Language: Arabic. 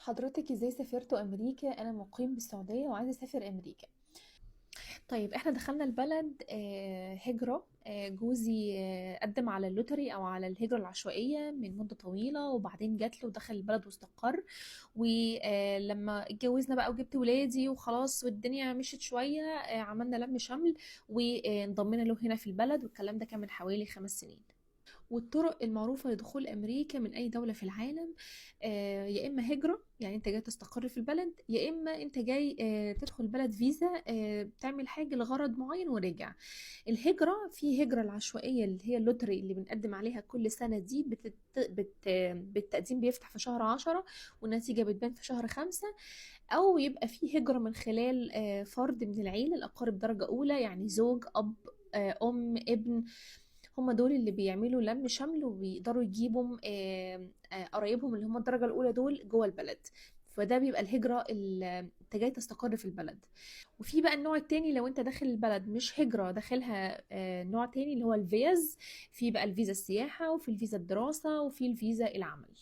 حضرتك ازاي سافرتوا امريكا؟ انا مقيم بالسعوديه وعايزه اسافر امريكا. طيب احنا دخلنا البلد هجره. جوزي قدم على اللوتري او على الهجره العشوائيه من مده طويله، وبعدين جات له ودخل البلد واستقر. ولما اتجوزنا بقى وجبت ولادي وخلاص والدنيا مشيت شويه، عملنا لم شمل وانضمينا له هنا في البلد، والكلام ده كان من حوالي 5 سنين. والطرق المعروفة لدخول أمريكا من أي دولة في العالم، يا إما هجرة يعني أنت جاي تستقر في البلد، يا إما أنت جاي تدخل البلد فيزا، بتعمل حاجة لغرض معين ورجع. الهجرة في هجرة العشوائية اللي هي اللوتري اللي بنقدم عليها كل سنة، دي بالتقديم بيفتح في شهر 10 والنتيجة بتبان في شهر 5. أو يبقى في هجرة من خلال فرد من العيلة، الأقارب درجة أولى، يعني زوج، أب، أم، ابن. هم دول اللي بيعملوا لم شمل وبيقدروا يجيبوا قرايبهم اللي هم الدرجة الأولى دول جوه البلد. فده بيبقى الهجرة اللي انت جاي تستقر في البلد. وفي بقى النوع التاني، لو انت داخل البلد مش هجرة، داخلها نوع تاني اللي هو الفيز. في بقى الفيزا السياحة، وفي الفيزا الدراسة، وفي الفيزا العمل.